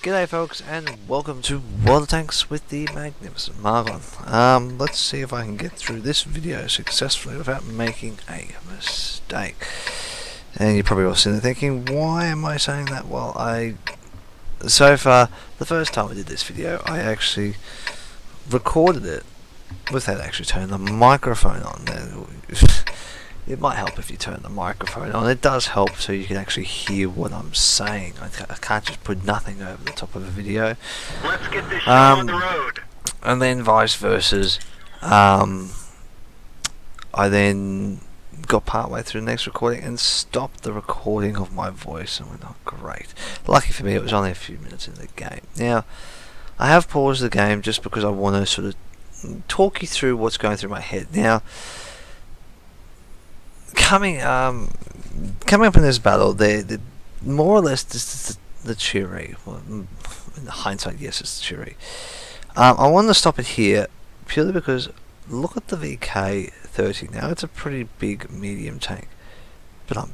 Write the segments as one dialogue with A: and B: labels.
A: G'day folks, and welcome to World of Tanks with the Magnificent Margon. Let's see if I can get through this video successfully without making a mistake. And you're probably all sitting there thinking, why am I saying that? Well, so far, the first time I did this video, I actually recorded it without actually turning the microphone on. It might help if you turn the microphone on. It does help so you can actually hear what I'm saying. I can't just put nothing over the top of a video.
B: Let's get this show on the road.
A: And then vice versa. I then got part way through the next recording and stopped the recording of my voice and went, oh great. Lucky for me, it was only a few minutes in the game. Now, I have paused the game just because I want to sort of talk you through what's going through my head. Now, coming up in this battle, the more or less this is the Cheery. Well, in hindsight, yes, it's the Cheery. I wanted to stop it here purely because look at the VK30. Now it's a pretty big medium tank, but I'm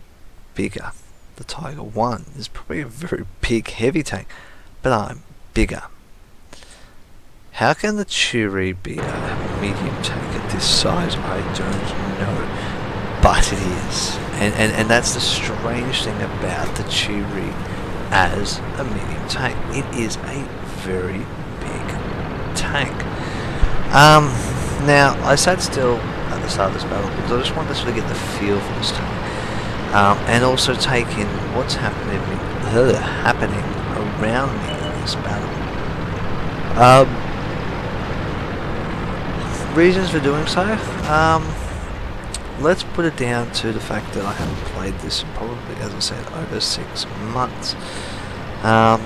A: bigger. The Tiger 1 is probably a very big heavy tank, but I'm bigger. How can the Cheery be a medium tank at this size? I don't know. But it is, and that's the strange thing about the Cheery as a medium tank. It is a very big tank. Now I sat still at the start of this battle because I just wanted to sort of get the feel for this tank, and also take in what's happening around me in this battle. Reasons for doing so. Let's put it down to the fact that I haven't played this in probably, as I said, over 6 months. And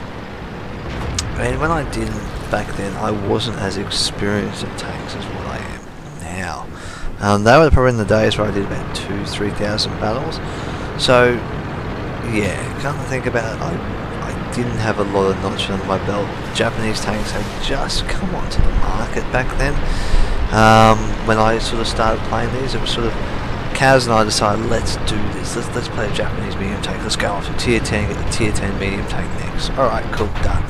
A: when I did back then, I wasn't as experienced in tanks as what I am now. They were probably in the days where I did about 2,000-3,000 battles. So, yeah, come to think about it, I didn't have a lot of notch under my belt. Japanese tanks had just come onto the market back then. When I sort of started playing these, it was sort of Kaz and I decided, let's do this. Let's play a Japanese medium tank. Let's go off to tier 10, get the tier 10 medium tank next. Alright, cool, done.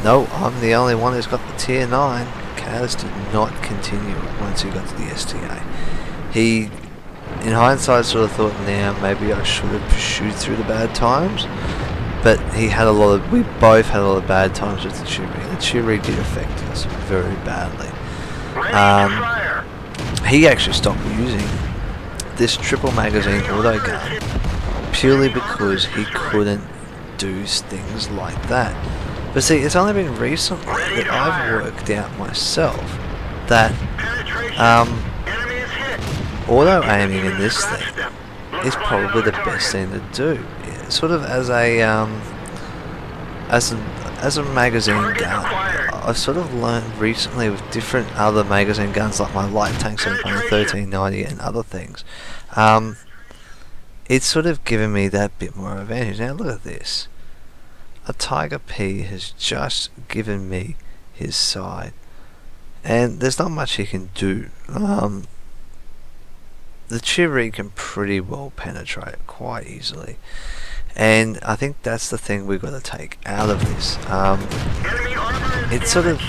A: No, I'm the only one who's got the tier 9. Kaz did not continue once he got to the STA. He, in hindsight, sort of thought, now maybe I should have pursued through the bad times. But we both had a lot of bad times with the Cheery. The Cheery did affect us very badly. He actually stopped using this triple magazine auto gun purely because he couldn't do things like that. But see, it's only been recently that I've worked out myself that auto aiming in this thing is probably the best thing to do. Sort of as a magazine gun, I've sort of learned recently with different other magazine guns like my light tanks and 1390 and other things. It's sort of given me that bit more advantage. Now look at this. A Tiger P has just given me his side, and there's not much he can do. The Cheery can pretty well penetrate quite easily. And I think that's the thing we've got to take out of this. It's sort of,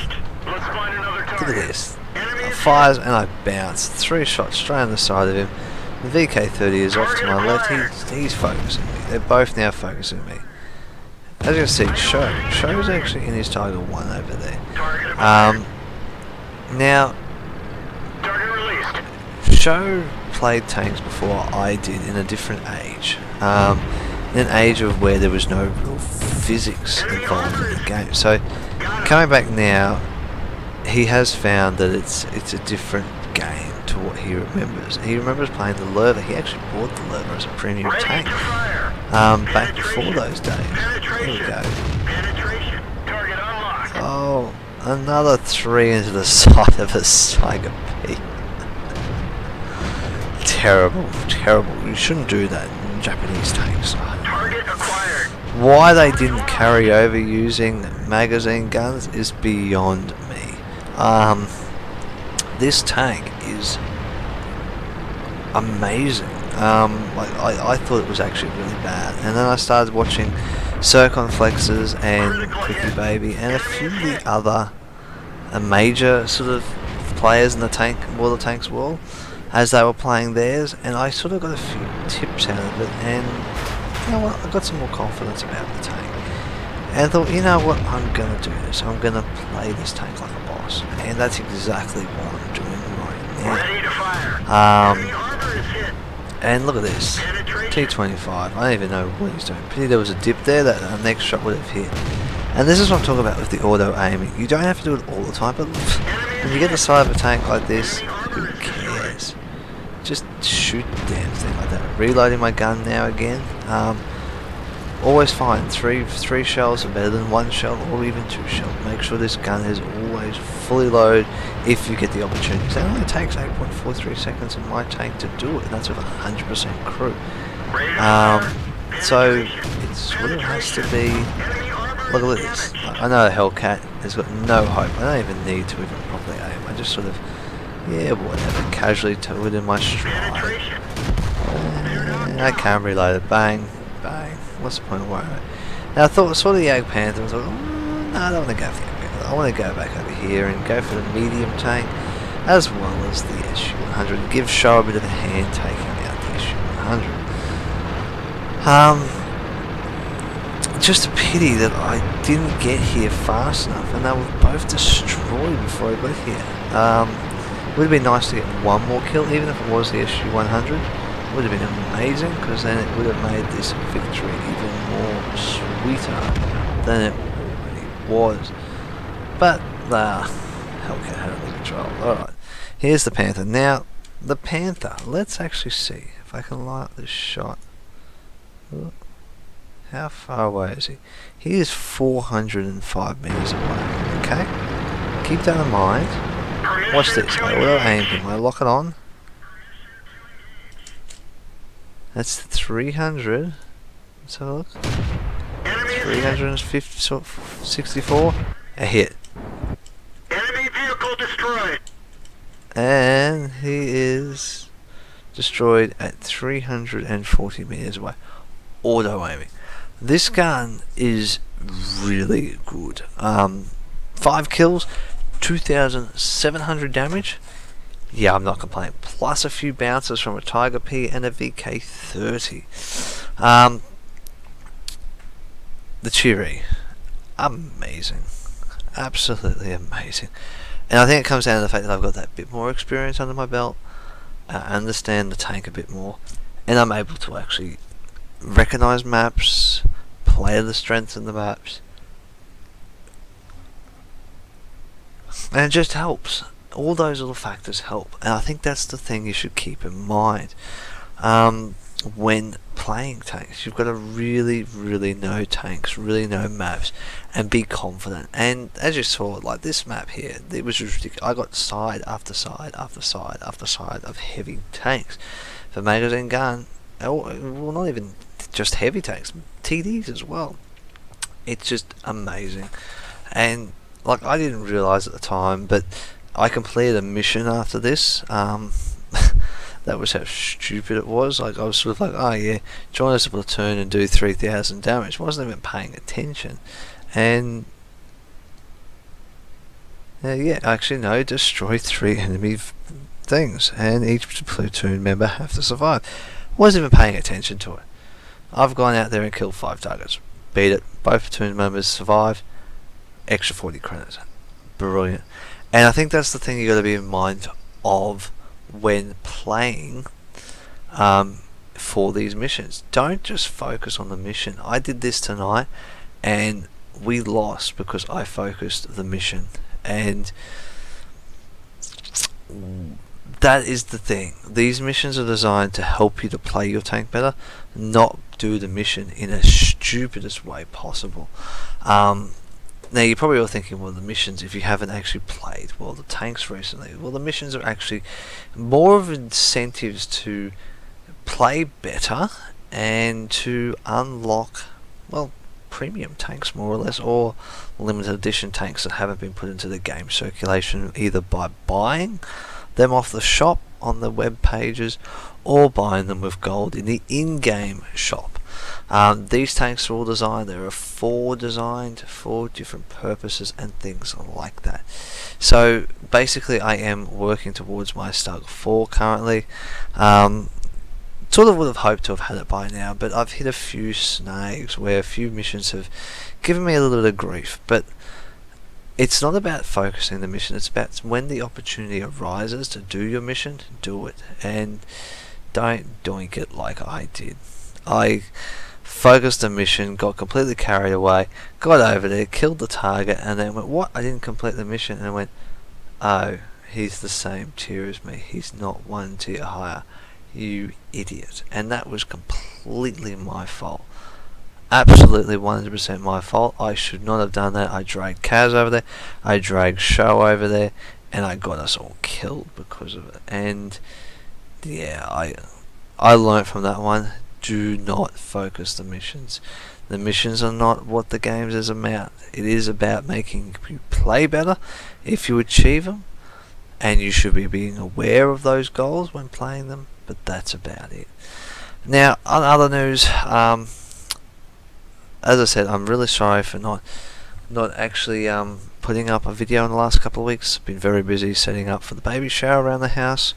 A: look at this. I fires and I bounce. 3 shots straight on the side of him. The VK30 is off to my left. He's focusing me. They're both now focusing me. As you can see, Show's actually in his Tiger 1 over there. Now, Show played tanks before I did in a different age. In an age of where there was no real physics involved in the game. So coming back now, he has found that it's a different game to what he remembers. He remembers playing the Lerva. He actually bought the Lerva as a premium tank back before those days. Here we go. Oh, another 3 into the side of a Tiger P. Terrible, terrible. You shouldn't do that in Japanese tanks. Why they didn't carry over using magazine guns is beyond me. This tank is amazing. I thought it was actually really bad, and then I started watching circumflexes and Quickie Baby and a few of the other major sort of players in the World of Tanks world as they were playing theirs, and I sort of got a few tips out of it, and you know what, I got some more confidence about the tank. And I thought, you know what, I'm going to do this. I'm going to play this tank like a boss. And that's exactly what I'm doing right now.
B: Ready to fire. Enemy armor is hit.
A: And look at this. T25. I don't even know what he's doing. Pity there was a dip there that our next shot would have hit. And this is what I'm talking about with the auto aiming. You don't have to do it all the time, but when you get the side of a tank like this, who cares? Just shoot the damn thing like that. Reloading my gun now again. Always find three shells are better than one shell or even two shells. Make sure this gun is always fully loaded if you get the opportunity. It only takes 8.43 seconds in my tank to do it, and that's with 100% crew. So it's what it has to be. Look at this. I know the Hellcat has got no hope. I don't even need to even properly aim. I just sort of, yeah, whatever, casually tow it in my stride. And I can reload it. Bang, bang. What's the point of worrying? Now I saw the Jagd Panther and I was like, no, I don't want to go for the Jagd Panther. I want to go back over here and go for the medium tank as well as the SU-100. Give Show a bit of a hand taking out the SU-100. Just a pity that I didn't get here fast enough, and they were both destroyed before I got here. It would have been nice to get one more kill, even if it was the SU-100. Would have been amazing, because then it would have made this victory even more sweeter than it already was. But Hellcat had it under control. Alright, here's the Panther. Now, the Panther, let's actually see if I can light up this shot. How far away is he? He is 405 meters away. Okay? Keep that in mind. Watch this. I auto aim him. I lock it on. That's 300. Let's have a look. 364. A hit.
B: Enemy vehicle destroyed.
A: And he is destroyed at 340 meters away. Auto aiming. This gun is really good. 5 kills, 2,700 damage. Yeah, I'm not complaining. Plus a few bounces from a Tiger P and a VK30. The Cheery. Amazing. Absolutely amazing. And I think it comes down to the fact that I've got that bit more experience under my belt. I understand the tank a bit more. And I'm able to actually recognize maps, play the strengths in the maps. And it just helps. All those little factors help, and I think that's the thing you should keep in mind when playing tanks. You've got to really know tanks, really know maps, and be confident. And as you saw, like this map here, it was just ridiculous. I got side after side after side after side of heavy tanks. For magazine gun, well, not even just heavy tanks, TDs as well. It's just amazing. And like, I didn't realize at the time, but I completed a mission after this. That was how stupid it was. Like, I was sort of like, oh yeah, join us a platoon and do 3,000 damage. I wasn't even paying attention. And yeah, actually no, destroy 3 enemy things, and each platoon member have to survive. Wasn't even paying attention to it. I've gone out there and killed 5 targets. Beat it. Both platoon members survive. Extra 40 credits. Brilliant. And I think that's the thing you got to be in mind of when playing for these missions. Don't just focus on the mission. I did this tonight and we lost because I focused the mission, and that is the thing. These missions are designed to help you to play your tank better, not do the mission in a stupidest way possible. Now you're probably all thinking, well, the missions, if you haven't actually played the tanks recently, well, the missions are actually more of incentives to play better and to unlock, well, premium tanks more or less, or limited edition tanks that haven't been put into the game circulation, either by buying them off the shop on the web pages or buying them with gold in the in-game shop. These tanks are all designed. There are 4 designed for different purposes and things like that. So basically, I am working towards my Stug 4 currently. Sort of would have hoped to have had it by now, but I've hit a few snags where a few missions have given me a little bit of grief. But it's not about focusing the mission, it's about when the opportunity arises to do your mission, do it. And don't doink it like I did. I focused the mission, got completely carried away, got over there, killed the target, and then went, what? I didn't complete the mission. And I went, oh, he's the same tier as me. He's not 1 tier higher. You idiot. And that was completely my fault. Absolutely 100% my fault. I should not have done that. I dragged Kaz over there, I dragged Show over there, and I got us all killed because of it. And yeah, I learned from that one. Do not focus the missions. The missions are not what the game is about. It is about making you play better if you achieve them, and you should be being aware of those goals when playing them, but that's about it. Now, on other news, as I said, I'm really sorry for not actually putting up a video in the last couple of weeks. Been very busy setting up for the baby shower around the house,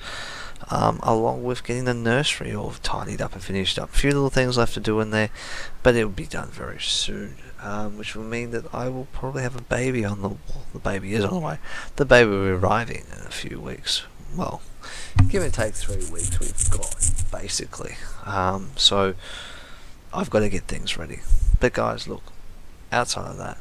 A: along with getting the nursery all tidied up and finished up. A few little things left to do in there, but it will be done very soon, which will mean that I will probably have a baby on the... Well, the baby is on the way. The baby will be arriving in a few weeks. Well, give and take 3 weeks we've got, basically. So I've got to get things ready. But guys, look, outside of that,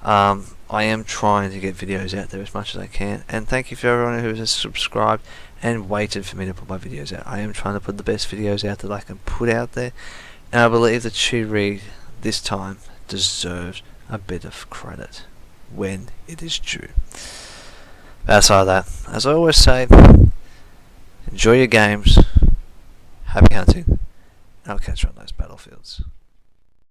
A: I am trying to get videos out there as much as I can, and thank you for everyone who has subscribed and waited for me to put my videos out. I am trying to put the best videos out that I can put out there, and I believe that She-Reed this time deserves a bit of credit when it is due. Outside of that, as I always say, enjoy your games, happy hunting, and I'll catch you on those battlefields.